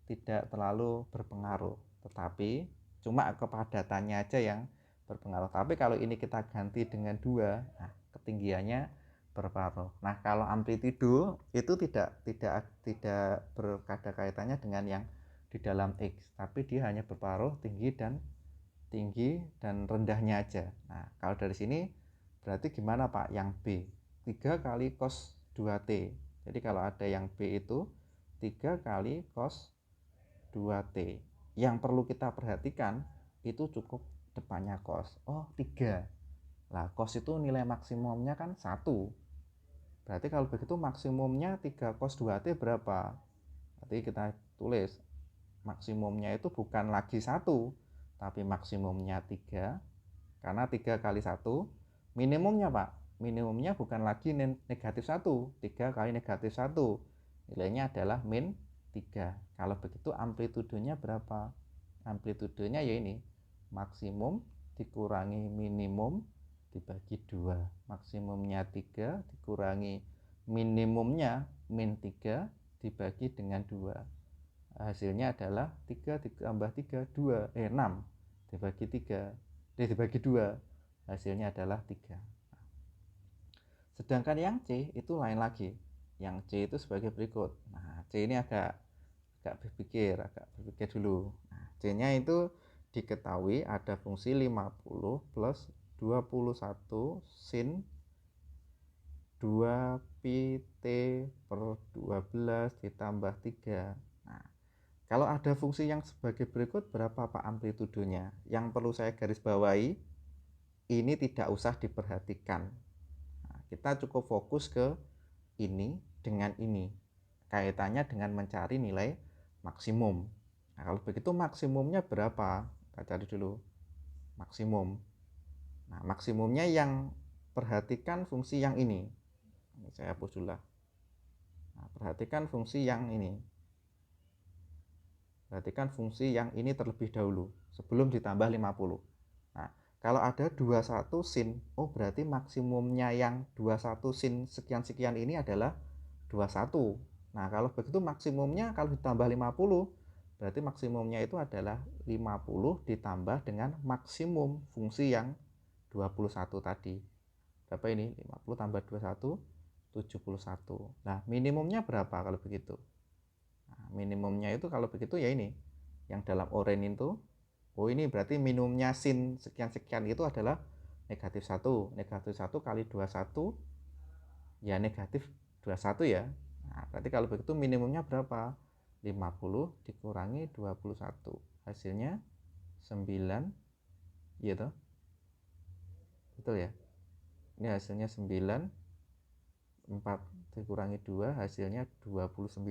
tidak terlalu berpengaruh, tetapi cuma kepadatannya aja yang berpengaruh. Tapi kalau ini kita ganti dengan 2, nah ketinggiannya berpengaruh. Nah, kalau amplitudo itu tidak berada kaitannya dengan yang di dalam X, tapi dia hanya berpengaruh tinggi dan rendahnya aja. Nah, kalau dari sini berarti gimana Pak? Yang B 3 kali cos 2T. Jadi kalau ada yang B itu 3 kali cos 2T. Yang perlu kita perhatikan itu cukup depannya cos. Oh, 3. Lah, cos itu nilai maksimumnya kan 1. Berarti kalau begitu maksimumnya 3 cos 2T berapa? Berarti kita tulis maksimumnya itu bukan lagi 1, tapi maksimumnya 3. Karena 3 kali 1. Minimumnya Pak, minimumnya bukan lagi negatif 1. 3 kali negatif 1, nilainya adalah min 3. Kalau begitu amplitudonya berapa? Amplitudonya ya ini, maksimum dikurangi minimum dibagi 2. Maksimumnya 3 dikurangi minimumnya min 3 dibagi dengan 2. Hasilnya adalah 3 ditambah 3, 6 dibagi 3, dibagi 2, hasilnya adalah 3. Sedangkan yang C itu lain lagi. Yang C itu sebagai berikut. Nah, C ini agak berpikir dulu. Nah, C-nya itu diketahui ada fungsi 50 plus 21 sin 2 pi T per 12 ditambah 3. Nah, kalau ada fungsi yang sebagai berikut, berapa Pak amplitudonya? Yang perlu saya garis bawahi, ini tidak usah diperhatikan. Nah, kita cukup fokus ke ini dengan ini. Kaitannya dengan mencari nilai maksimum. Nah, kalau begitu maksimumnya berapa? Kita cari dulu maksimum. Nah, maksimumnya yang perhatikan fungsi yang ini. Ini saya hapus dulu lah. Nah, perhatikan fungsi yang ini. Perhatikan fungsi yang ini terlebih dahulu sebelum ditambah 50. Nah, kalau ada 21 sin, oh berarti maksimumnya yang 21 sin sekian-sekian ini adalah 21. Nah, kalau begitu maksimumnya kalau ditambah 50, berarti maksimumnya itu adalah 50 ditambah dengan maksimum fungsi yang 21 tadi. Berapa ini? 50 tambah 21, 71. Nah, minimumnya berapa kalau begitu? Nah, minimumnya itu kalau begitu ya ini, yang dalam oranye itu. Oh, ini berarti minimumnya sin sekian-sekian itu adalah negatif 1. Negatif 1 kali 21 ya negatif 21 ya. Nah, berarti kalau begitu minimumnya berapa? 50 dikurangi 21. Hasilnya 9. Iya toh? Betul ya? Ini hasilnya 9. 4 dikurangi 2 hasilnya 29.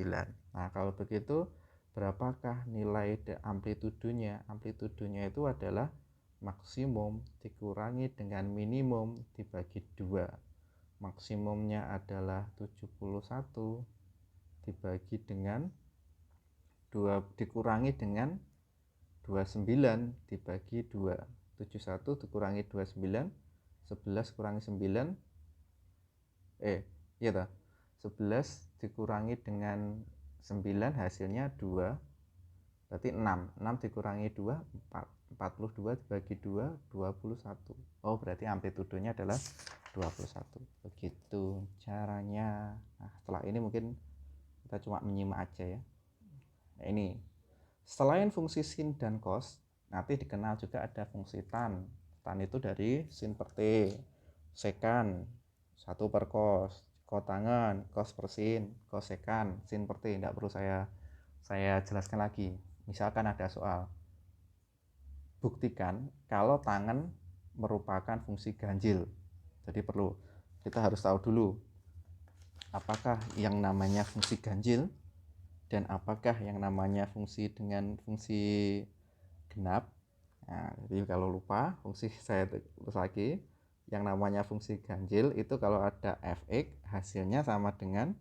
Nah, kalau begitu berapakah nilai amplitudonya? Amplitudonya itu adalah maksimum dikurangi dengan minimum dibagi 2. Maksimumnya adalah 71 dibagi dengan 2 dikurangi dengan 29 dibagi 2. 71 dikurangi 29, 11 kurangi 9, iya toh? 11 dikurangi dengan 9 hasilnya 2, berarti 6. 6 dikurangi 2, 4. 42 dibagi 2, 21. Oh, berarti amplitudonya adalah 21. Begitu caranya. Nah, setelah ini mungkin kita cuma menyimak aja ya. Nah, ini selain fungsi sin dan cos, nanti dikenal juga ada fungsi tan. Tan itu dari sin per t, sekan 1 per cos, kotangan, cos per sin, cos sekan, sin per t. Tidak perlu saya jelaskan lagi. Misalkan ada soal, buktikan kalau tangan merupakan fungsi ganjil. Jadi kita harus tahu dulu apakah yang namanya fungsi ganjil dan apakah yang namanya fungsi dengan fungsi genap. Nah, jadi kalau lupa fungsi, saya tulis lagi. Yang namanya fungsi ganjil itu kalau ada fx hasilnya sama dengan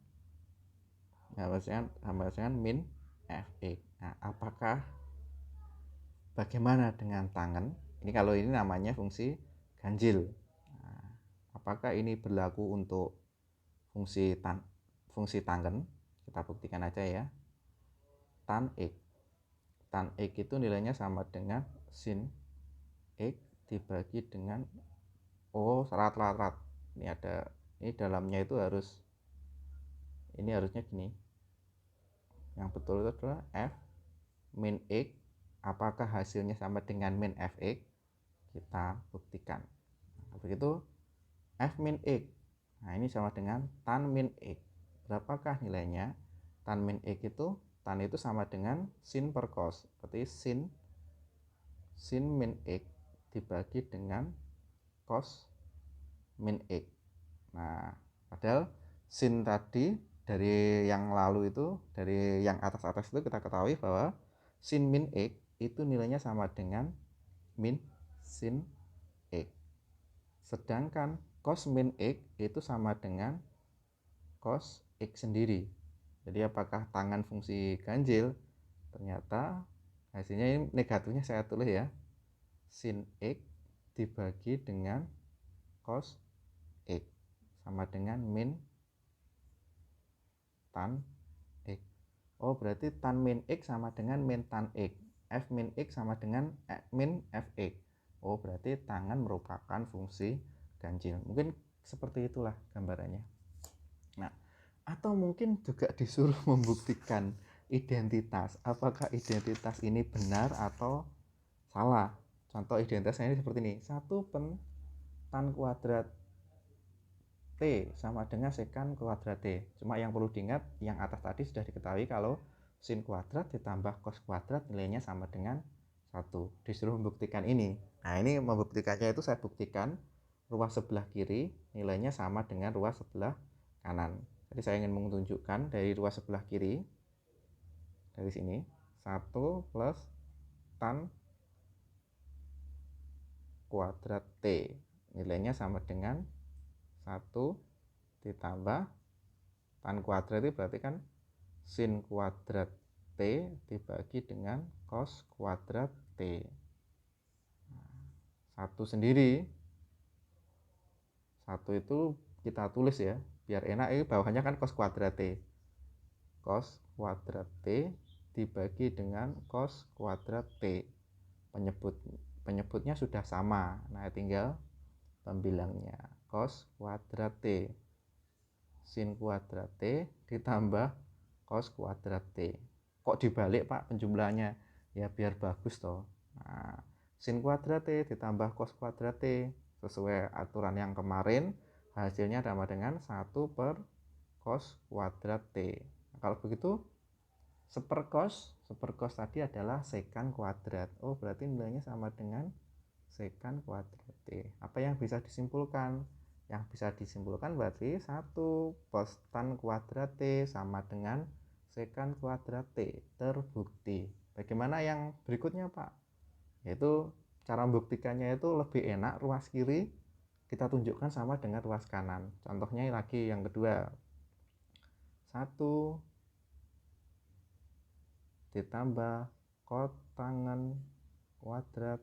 min fx. Nah, bagaimana dengan tangen? Ini kalau ini namanya fungsi ganjil. Nah, apakah ini berlaku untuk fungsi tangen? Kita buktikan aja ya. Tan x. Tan x itu nilainya sama dengan sin x dibagi dengan rat. Ini dalamnya itu harusnya gini. Yang betul itu adalah f min x. Apakah hasilnya sama dengan min fx? Kita buktikan. Nah, begitu f min x. Nah, ini sama dengan tan min x. Berapakah nilainya? Tan min x itu, tan itu sama dengan sin per cos. Berarti sin min x dibagi dengan cos min x. Nah, padahal sin tadi dari yang lalu itu, dari yang atas itu kita ketahui bahwa sin min x itu nilainya sama dengan min sin x. Sedangkan cos min x itu sama dengan cos x sendiri. Jadi apakah tangan fungsi ganjil? Ternyata hasilnya ini negatifnya saya tulis ya. Sin x dibagi dengan cos x sama dengan min tan x. Oh, berarti tan min x sama dengan min tan x. F min x sama dengan min fx. Oh, berarti tangan merupakan fungsi ganjil. Mungkin seperti itulah gambarannya. Nah, atau mungkin juga disuruh membuktikan identitas. Apakah identitas ini benar atau salah? Contoh identitasnya ini seperti ini. 1 pen tan kuadrat T sama dengan sekan kuadrat T. Cuma yang perlu diingat, yang atas tadi sudah diketahui kalau sin kuadrat ditambah cos kuadrat nilainya sama dengan 1. Disuruh membuktikan ini. Nah, ini membuktikannya itu saya buktikan ruas sebelah kiri nilainya sama dengan ruas sebelah kanan. Jadi saya ingin menunjukkan dari ruas sebelah kiri, dari sini, 1 plus tan kuadrat T nilainya sama dengan 1 ditambah tan kuadrat itu berarti kan sin kuadrat T dibagi dengan cos kuadrat T. Satu sendiri, 1 itu kita tulis ya, biar enak. Ini bawahnya kan cos kuadrat T. Cos kuadrat T dibagi dengan cos kuadrat T. Penyebutnya sudah sama. Nah, tinggal pembilangnya. Cos kuadrat T sin kuadrat T ditambah cos kuadrat T. Kok dibalik, Pak, penjumlahannya? Ya biar bagus toh. Nah, sin kuadrat T ditambah cos kuadrat T sesuai aturan yang kemarin, hasilnya sama dengan 1 per cos kuadrat T. Nah, kalau begitu sepercos tadi adalah secant kuadrat. Oh, berarti nilainya sama dengan secant kuadrat T. Apa yang bisa disimpulkan? Yang bisa disimpulkan berarti 1 cos tan kuadrat T sama dengan secant kuadrat T. Terbukti. Bagaimana yang berikutnya, Pak? Yaitu cara membuktikannya itu lebih enak, ruas kiri kita tunjukkan sama dengan ruas kanan. Contohnya lagi yang kedua, 1 ditambah kotangen kuadrat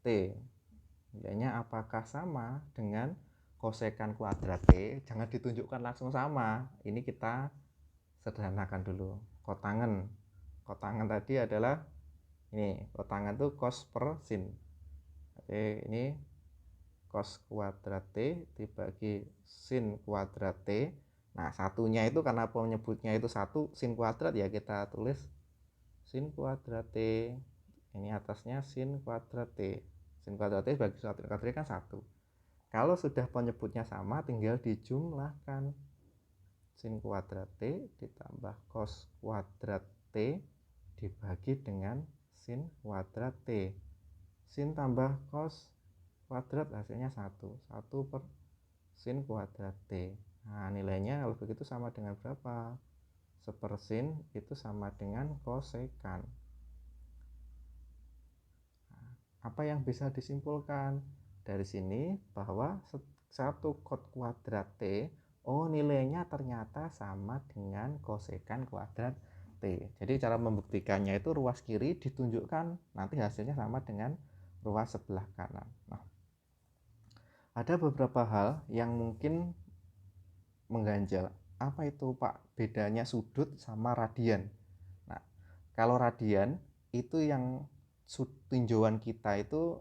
T. Nilainya apakah sama dengan kosekan kuadrat T? Jangan ditunjukkan langsung sama. Ini kita sederhanakan dulu. Kotangen tadi adalah ini, kotangen itu cos per sin. Oke, ini cos kuadrat T dibagi sin kuadrat T. Nah, satunya itu karena penyebutnya itu 1 sin kuadrat, ya kita tulis sin kuadrat T. Ini atasnya sin kuadrat T. Sin kuadrat T bagi sin kuadrat T kan 1. Kalau sudah penyebutnya sama, tinggal dijumlahkan. Sin kuadrat T ditambah cos kuadrat T dibagi dengan sin kuadrat T. Sin tambah cos kuadrat hasilnya 1. 1 per sin kuadrat T. Nah, nilainya kalau begitu sama dengan berapa? Sepersin itu sama dengan kosekan. Nah, apa yang bisa disimpulkan dari sini? Bahwa 1 cos kuadrat T, oh nilainya ternyata sama dengan kosekan kuadrat T. Jadi cara membuktikannya itu ruas kiri ditunjukkan, nanti hasilnya sama dengan ruas sebelah kanan. Nah, ada beberapa hal yang mungkin mengganjal. Apa itu, Pak? Bedanya sudut sama radian. Nah, kalau radian itu yang tinjauan kita itu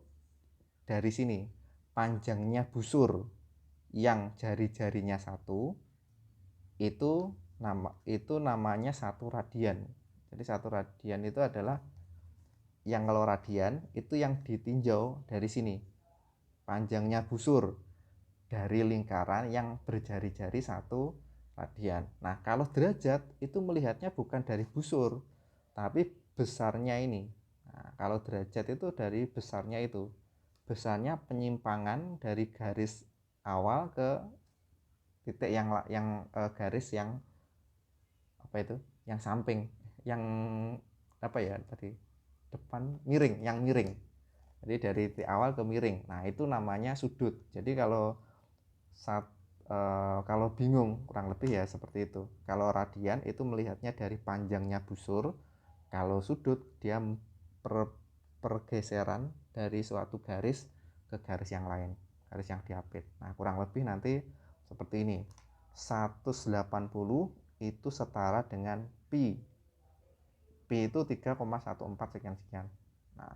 dari sini, panjangnya busur yang jari-jarinya 1 itu namanya 1 radian. Jadi 1 radian itu adalah yang, kalau radian itu yang ditinjau dari sini, panjangnya busur dari lingkaran yang berjari-jari 1 radian. Nah, kalau derajat itu melihatnya bukan dari busur, tapi besarnya ini. Nah, kalau derajat itu dari besarnya itu. Besarnya penyimpangan dari garis awal ke titik yang garis yang apa itu? Yang samping, yang apa ya tadi? Depan miring, yang miring. Jadi dari titik awal ke miring. Nah, itu namanya sudut. Jadi kalau kalau bingung, kurang lebih ya seperti itu. Kalau radian itu melihatnya dari panjangnya busur, kalau sudut dia pergeseran dari suatu garis ke garis yang lain, garis yang diapit. Nah, kurang lebih nanti seperti ini. 180 itu setara dengan pi. Pi itu 3,14 sekian-sekian. Nah,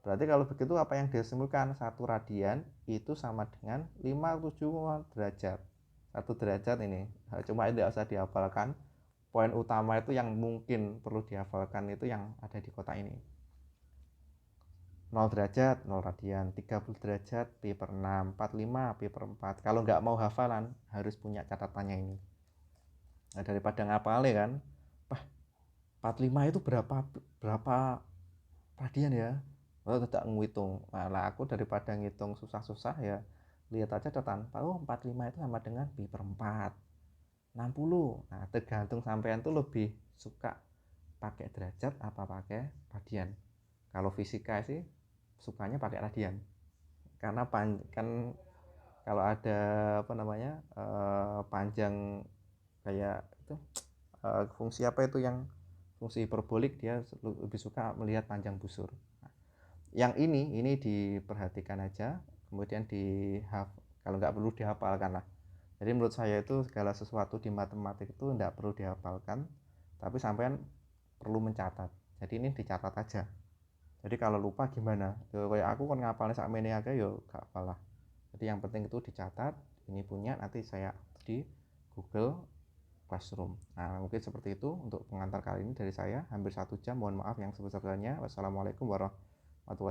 berarti kalau begitu apa yang disimpulkan? 1 radian itu sama dengan 57 derajat. 1 derajat ini. Cuma tidak usah dihafalkan. Poin utama itu yang mungkin perlu dihafalkan itu yang ada di kotak ini. 0 derajat 0 radian, 30 derajat pi per 6, 45 pi per 4. Kalau nggak mau hafalan harus punya catatannya ini. Nah, daripada ngapalin kan, 45 itu berapa radian ya? Oh, tidak ngitung. Nah, aku daripada ngitung susah-susah ya, lihat aja catatan. Oh, 45 itu sama dengan pi per 4. 60. Nah, tergantung sampean tuh lebih suka pakai derajat apa pakai radian. Kalau fisika sih sukanya pakai radian. Karena kan kalau ada apa namanya? Panjang kayak itu fungsi apa itu, yang fungsi hiperbolik, dia lebih suka melihat panjang busur. Nah, yang ini diperhatikan aja, kemudian kalau nggak perlu dihafalkan lah. Jadi menurut saya itu segala sesuatu di matematik itu nggak perlu dihafalkan, tapi sampean perlu mencatat. Jadi ini dicatat aja. Jadi kalau lupa gimana? Kayak aku kan ngapalnya sak mene aja yo gak apalah. Jadi yang penting itu dicatat, ini punya, nanti saya di Google Classroom. Nah, mungkin seperti itu untuk pengantar kali ini dari saya, hampir 1 jam. Mohon maaf yang sebesar-besarnya. Wassalamualaikum warahmatullahi wabarakatuh.